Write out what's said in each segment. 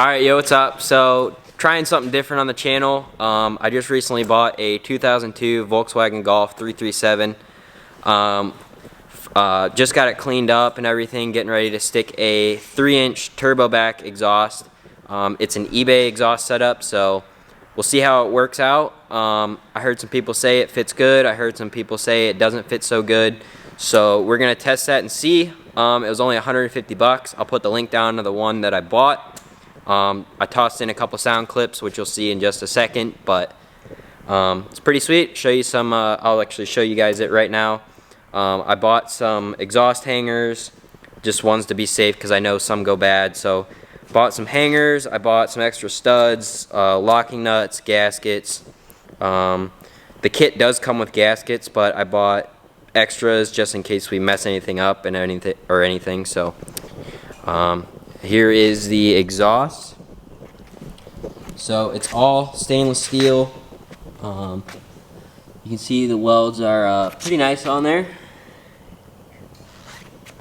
Alright, yo, what's up? So, trying something different on the channel. I just recently bought a 2002 Volkswagen Golf 337. Just got it cleaned up and everything, getting ready to stick a 3-inch turbo back exhaust. It's an eBay exhaust setup, so we'll see how it works out. I heard some people say it fits good. I heard some people say it doesn't fit so good. So we're going to test that and see. It was only 150 bucks. I'll put the link down to the one that I bought. I tossed in a couple sound clips, which you'll see in just a second, but it's pretty sweet. Show you some, I'll actually show you guys it right now. I bought some exhaust hangers, just ones to be safe because I know some go bad. So bought some hangers, I bought some extra studs, locking nuts, gaskets. The kit does come with gaskets, but I bought extras just in case we mess anything up and anything. So here is the exhaust. So it's all stainless steel. You can see the welds are pretty nice on there.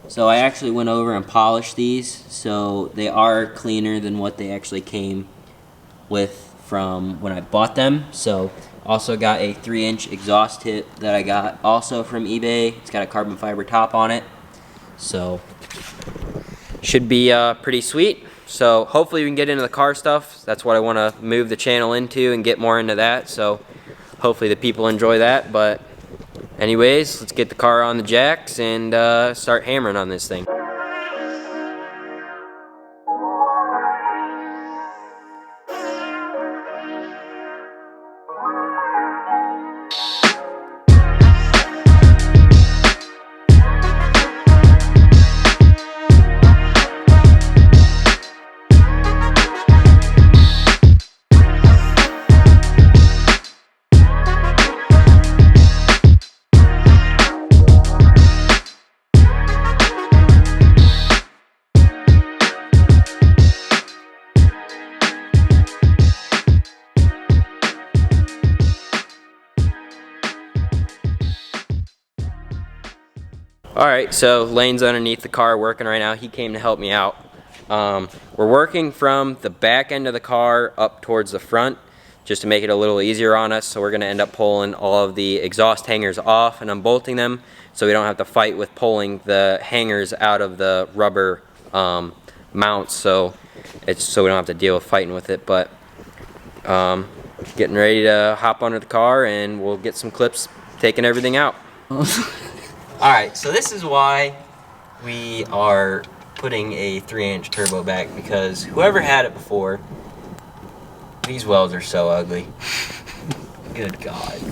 So I actually went over and polished these, so they are cleaner than what they actually came with from when I bought them. So also got a 3-inch exhaust tip that I got also from eBay. It's got a carbon fiber top on it, so should be pretty sweet. So hopefully we can get into the car stuff. That's what I want to move the channel into and get more into that. So hopefully the people enjoy that. But anyways, let's get the car on the jacks and start hammering on this thing. Alright, so Lane's underneath the car working right now. He came to help me out. We're working from the back end of the car up towards the front just to make it a little easier on us. So we're going to end up pulling all of the exhaust hangers off and unbolting them so we don't have to fight with pulling the hangers out of the rubber mounts. So we don't have to deal with fighting with it. But getting ready to hop under the car and we'll get some clips taking everything out. Alright, so this is why we are putting a 3-inch turbo back, because whoever had it before, these welds are so ugly. Good God,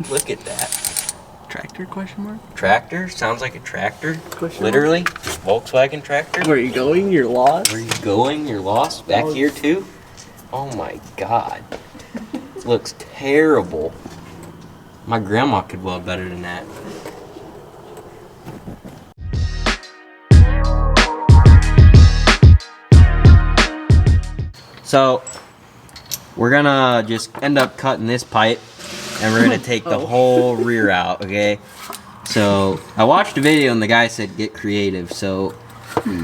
look at that. Tractor, question mark? Tractor? Sounds like a tractor. Question Literally. mark? Volkswagen tractor. Where are you going? You're lost? Where are you going? You're lost? Back here too? Oh my God. It looks terrible. My grandma could weld better than that. So we're gonna just end up cutting this pipe and we're gonna take the whole rear out, okay? So I watched a video and the guy said get creative, so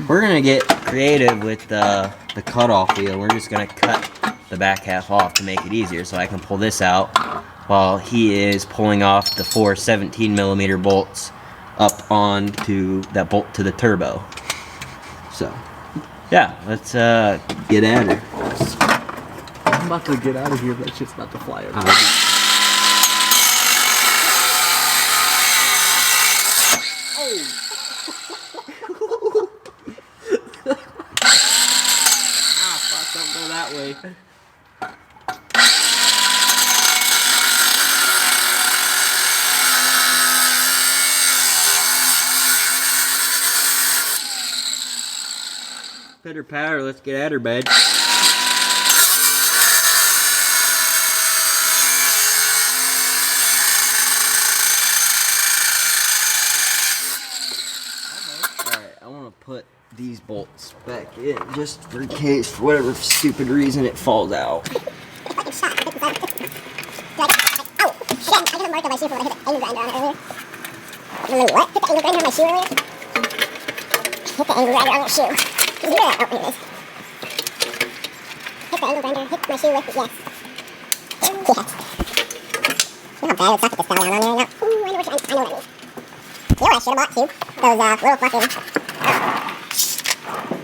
we're gonna get creative with the cutoff wheel. We're just gonna cut the back half off to make it easier so I can pull this out while he is pulling off the 4 17mm bolts up onto that bolt to the turbo. So yeah, let's get at her. I'm about to get out of here, but it's just about to fly over. Fuck, don't go that way. Pitter patter, let's get at her, bud. Alright, I want to put these bolts back in just for case, for whatever stupid reason, it falls out. Oh, shit, I got a mark on my shoe for when I hit the angle grinder on it earlier. What? Hit the angle grinder on my shoe earlier? Hit the angle grinder on my shoe. Did you hear that? Oh, here it is. the angle grinder hit my shoe with it? Yes. Yes. You know how bad it would suck if this fell down on me right now? Ooh, I know what I mean. You know what I should have bought too? Those little fucking...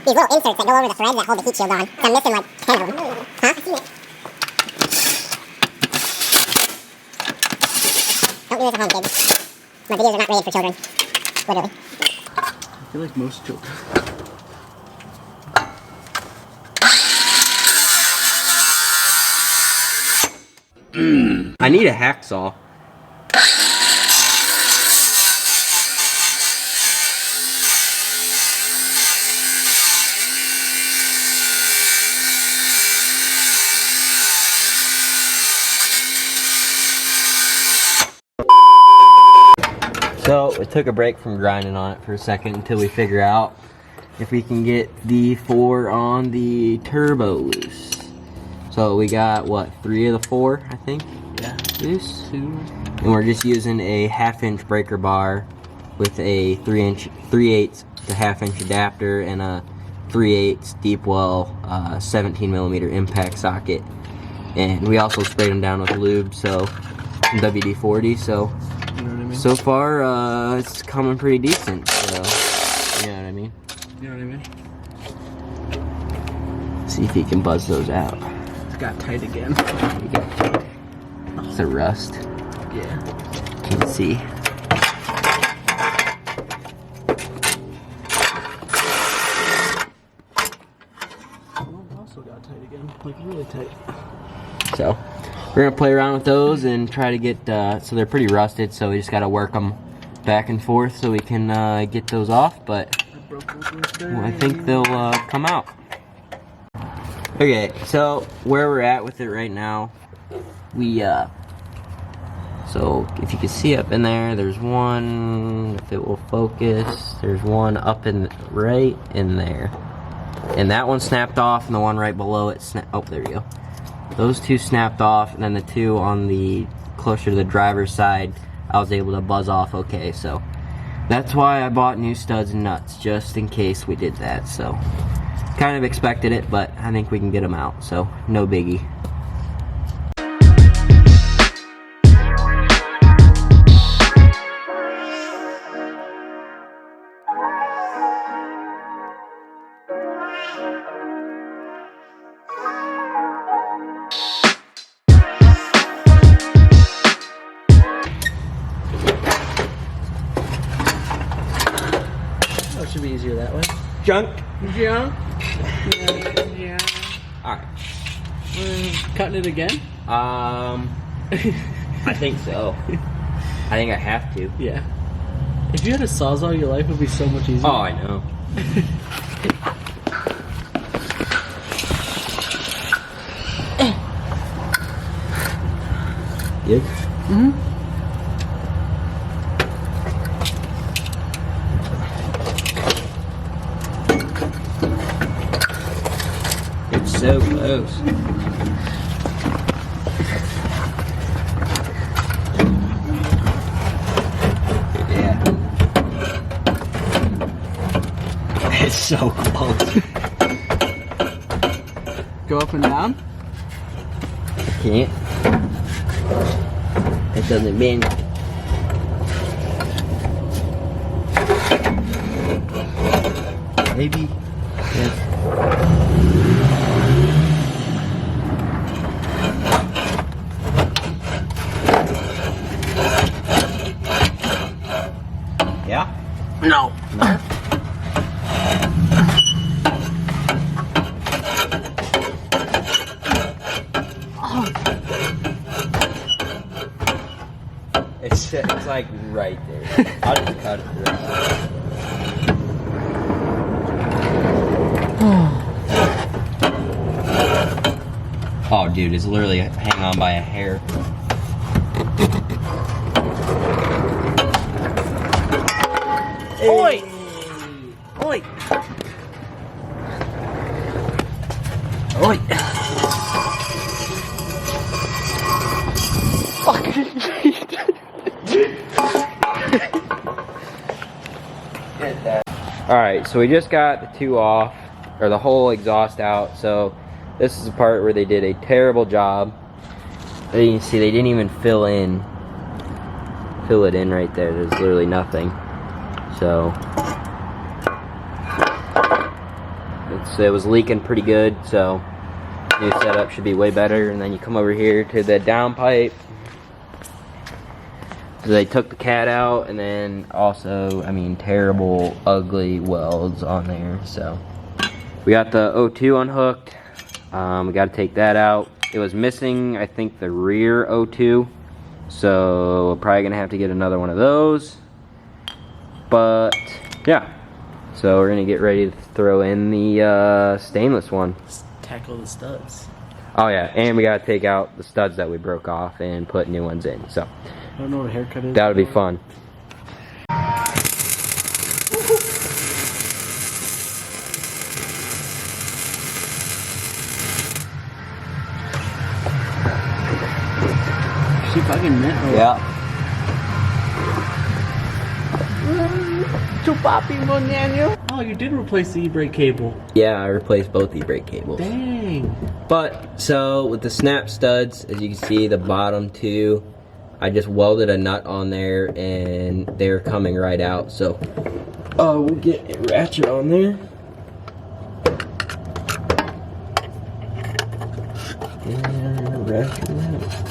these little inserts that go over the threads that hold the heat shield on. I'm missing like 10 of them. Huh? I see it. Don't do this at home, kids. My videos are not rated for children. Literally. I feel like most children. I need a hacksaw. So we took a break from grinding on it for a second until we figure out if we can get the 4 on the turbo loose. So we got what, 3 of the 4, I think? Yeah. Loose. 2. And we're just using a 1/2 inch breaker bar with a 3/8 to 1/2 inch adapter and a 3/8 deep well 17 millimeter impact socket. And we also sprayed them down with lube, so WD-40. So You know what I mean? so far it's coming pretty decent. So you know what I mean. You know what I mean? See if he can buzz those out. It got tight again. It's a rust. Yeah. You can see. Also got tight again, like really tight. So we're gonna play around with those and try to get. So they're pretty rusted, so we just gotta work them back and forth so we can get those off. But I think they'll come out. Okay, so where we're at with it right now, we so if you can see up in there, there's one, if it will focus, there's one up in right in there, and that one snapped off, and the one right below it oh, there we go. Those 2 snapped off, and then the 2 on the closer to the driver's side, I was able to buzz off okay. So that's why I bought new studs and nuts, just in case we did that. So kind of expected it, but I think we can get them out, so no biggie. Oh, it should be easier that way. Junk. Yeah. Alright. Cutting it again? I think so. I think I have to. Yeah. If you had a Sawzall, your life would be so much easier. Oh, I know. Good? Mm-hmm. It's so close. Yeah. It's so close. Go up and down? Can't. It doesn't bend. Maybe. Yes. Yeah? No. No. It's like right there. I'll just cut it through. Oh, dude, it's literally hanging on by a hair. Oi! Oi! Oi! Fucking Alright, so we just got the 2 off, or the whole exhaust out, so This is the part where they did a terrible job. As you can see, they didn't even fill it in right there. There's literally nothing. So it was leaking pretty good, so new setup should be way better. And then you come over here to the downpipe. So they took the cat out, and then also, I mean, terrible, ugly welds on there. So we got the O2 unhooked. We got to take that out. It was missing, I think, the rear O2. So we're probably gonna have to get another one of those. But yeah, so we're gonna get ready to throw in the stainless one. Let's tackle the studs. Oh yeah, and we gotta take out the studs that we broke off and put new ones in. So I don't know what a haircut is. that'll be fun. She fucking meant her. Yeah. Chupapi Monano. Oh, you did replace the e-brake cable. Yeah, I replaced both e-brake cables. Dang. But so with the snap studs, as you can see, the bottom two, I just welded a nut on there and they're coming right out. So we'll get a ratchet on there. And ratchet it out.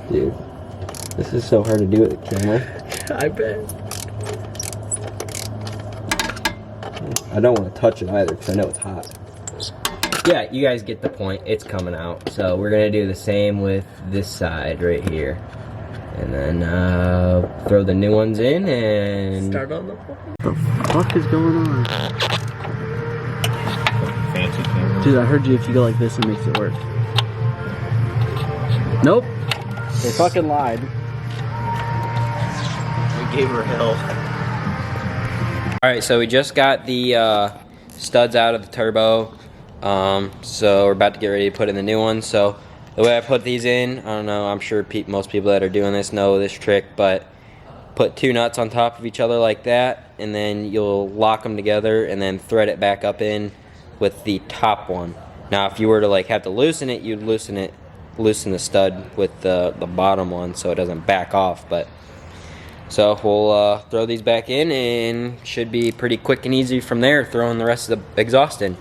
Dude, this is so hard to do with the camera. I bet. I don't want to touch it either because I know it's hot. Yeah, you guys get the point. It's coming out. So we're going to do the same with this side right here. And then throw the new ones in and... Start on the phone. What the fuck is going on? Fancy camera. Dude, I heard you, if you go like this, it makes it work. Nope. They fucking lied. We gave her hell. Alright, so we just got the studs out of the turbo. So we're about to get ready to put in the new ones. So the way I put these in, I don't know, I'm sure most people that are doing this know this trick, but put two nuts on top of each other like that, and then you'll lock them together and then thread it back up in with the top one. Now if you were to like have to loosen it, you'd loosen the stud with the bottom one so it doesn't back off. But so we'll throw these back in and should be pretty quick and easy from there, throwing the rest of the exhaust in.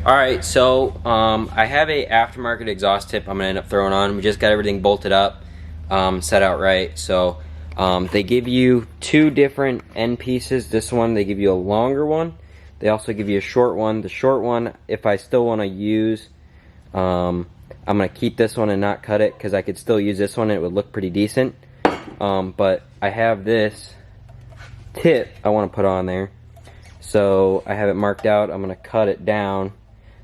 Alright, so I have a aftermarket exhaust tip I'm gonna end up throwing on. We just got everything bolted up, set out right. So they give you two different end pieces. This one, they give you a longer one. They also give you a short one. The short one, if I still want to use, I'm gonna keep this one and not cut it because I could still use this one and it would look pretty decent. But I have this tip I want to put on there. So I have it marked out. I'm gonna cut it down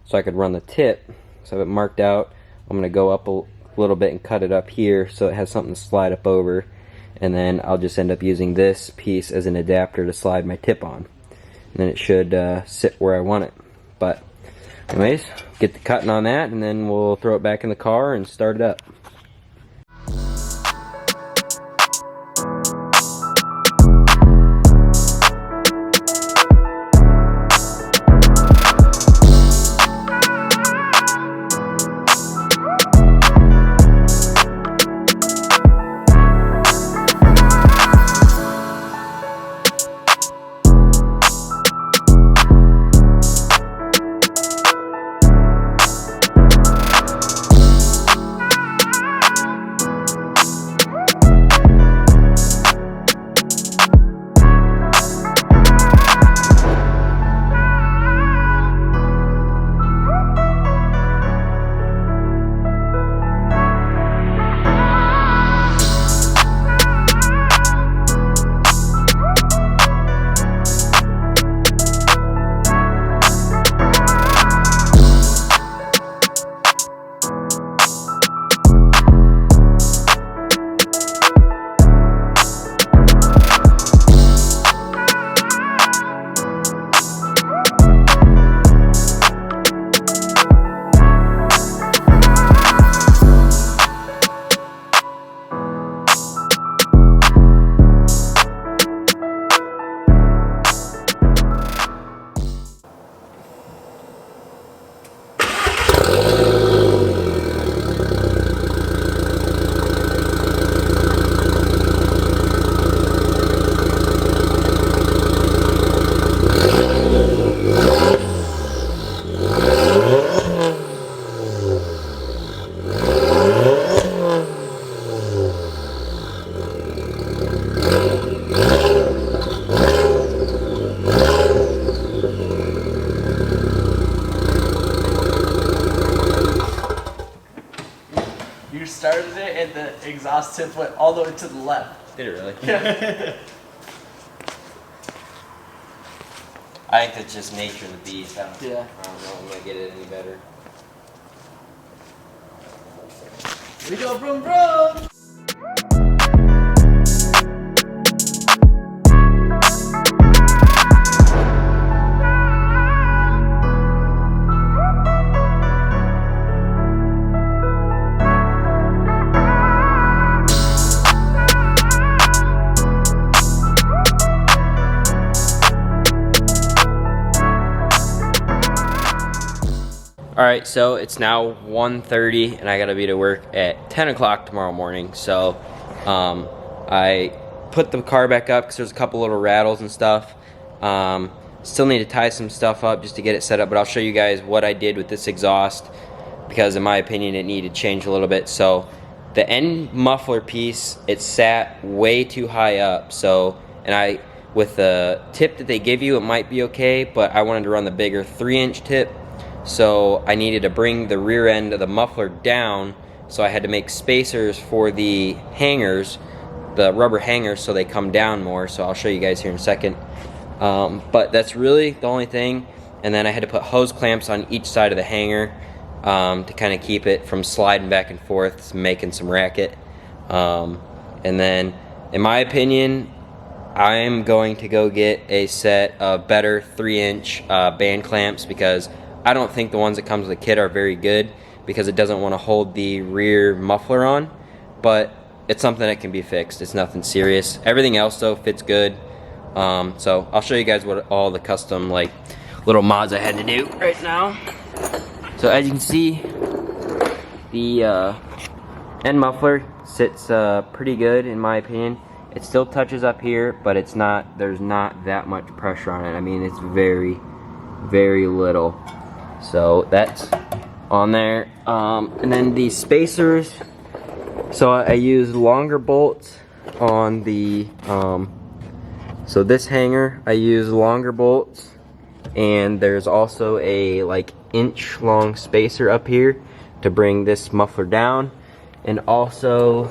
so I could run the tip. So I have it marked out. I'm gonna go up a little bit and cut it up here so it has something to slide up over, and then I'll just end up using this piece as an adapter to slide my tip on, and then it should sit where I want it. But anyways, get the cutting on that, and then we'll throw it back in the car and start it up. You started it and the exhaust tip went all the way to the left. Did it really? Yeah. I think that's just nature of the beast. I don't know if I'm gonna get it any better. We go vroom vroom. Alright, so it's now 1:30 and I gotta be to work at 10 o'clock tomorrow morning. So I put the car back up because there's a couple little rattles and stuff. Still need to tie some stuff up just to get it set up, but I'll show you guys what I did with this exhaust because in my opinion it needed to change a little bit. So the end muffler piece, it sat way too high up. So, and with the tip that they give you, it might be okay, but I wanted to run the bigger 3-inch tip. So I needed to bring the rear end of the muffler down, so I had to make spacers for the hangers, the rubber hangers, so they come down more. So I'll show you guys here in a second. But that's really the only thing. And then I had to put hose clamps on each side of the hanger to kind of keep it from sliding back and forth, making some racket. And then, in my opinion, I'm going to go get a set of better 3-inch band clamps because I don't think the ones that comes with the kit are very good because it doesn't want to hold the rear muffler on, but it's something that can be fixed. It's nothing serious. Everything else though fits good. So I'll show you guys what all the custom like little mods I had to do right now. So as you can see, the end muffler sits pretty good in my opinion. It still touches up here, but it's not, there's not that much pressure on it. I mean, it's very, very little. So that's on there. And then these spacers, so I use longer bolts on the so this hanger I use longer bolts, and there's also a like inch long spacer up here to bring this muffler down. And also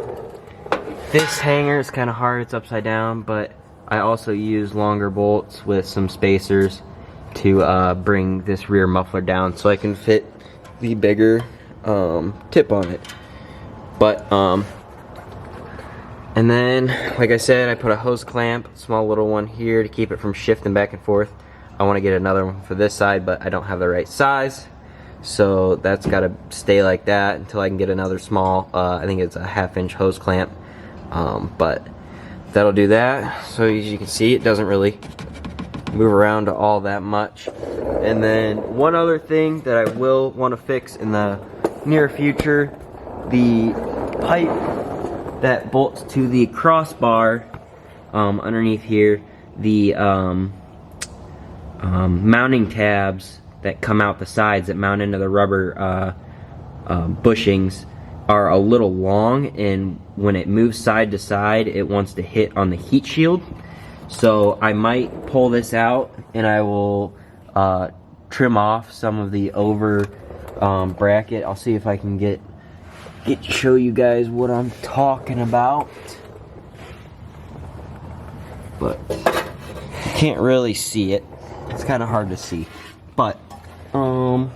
this hanger is kind of hard, it's upside down, but I also use longer bolts with some spacers to bring this rear muffler down so I can fit the bigger tip on it. But and then, like I said, I put a hose clamp, small little one here to keep it from shifting back and forth. I want to get another one for this side, but I don't have the right size, so that's got to stay like that until I can get another small, I think it's a 1/2 inch hose clamp, but that'll do that. So as you can see, it doesn't really move around all that much. And then one other thing that I will want to fix in the near future, the pipe that bolts to the crossbar underneath here, the mounting tabs that come out the sides that mount into the rubber bushings are a little long, and when it moves side to side it wants to hit on the heat shield. So I might pull this out and I will trim off some of the over bracket. I'll see if I can get show you guys what I'm talking about, but you can't really see it. It's kind of hard to see, but so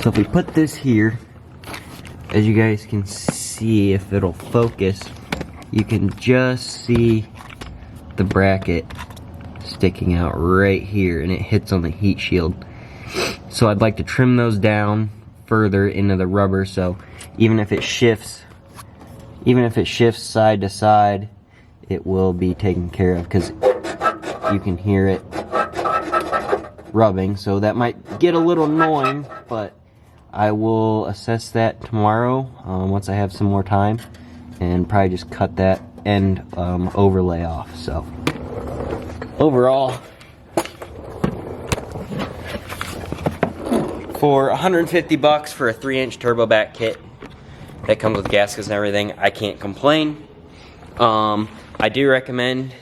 if we put this here, as you guys can see, if it'll focus, you can just see the bracket sticking out right here, and it hits on the heat shield. So I'd like to trim those down further into the rubber, so even if it shifts side to side, it will be taken care of, because you can hear it rubbing. So that might get a little annoying, but I will assess that tomorrow once I have some more time, and probably just cut that end overlay off. So overall, for $150 for a 3-inch turbo back kit that comes with gaskets and everything, I can't complain. I do recommend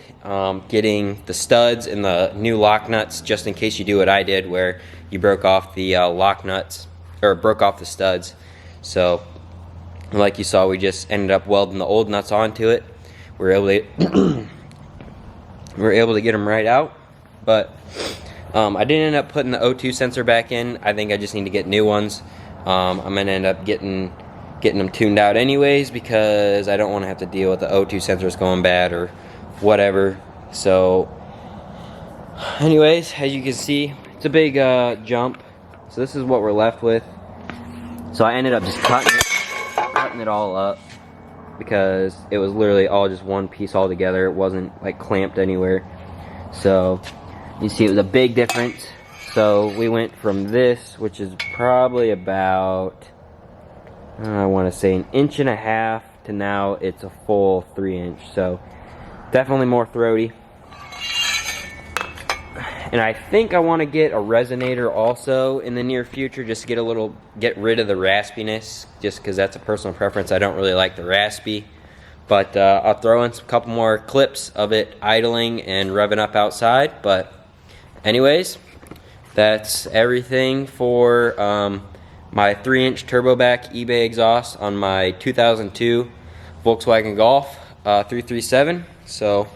getting the studs and the new lock nuts, just in case you do what I did, where you broke off the lock nuts, or broke off the studs. So like you saw, we just ended up welding the old nuts onto it. We were able to get them right out, but I didn't end up putting the O2 sensor back in. I think I just need to get new ones. I'm gonna end up getting them tuned out anyways, because I don't want to have to deal with the O2 sensors going bad or whatever. So anyways, as you can see, it's a big jump. So this is what we're left with. So I ended up just cutting it all up, because it was literally all just one piece all together. It wasn't like clamped anywhere. So you see, it was a big difference. So we went from this, which is probably about, I want to say 1.5 inches, to now it's a full 3-inch. So definitely more throaty. And I think I want to get a resonator also in the near future, just to get rid of the raspiness, just because that's a personal preference. I don't really like the raspy. But I'll throw in a couple more clips of it idling and revving up outside. But anyways, that's everything for my 3-inch turbo back eBay exhaust on my 2002 Volkswagen Golf 337. So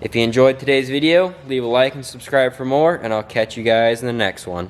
if you enjoyed today's video, leave a like and subscribe for more, and I'll catch you guys in the next one.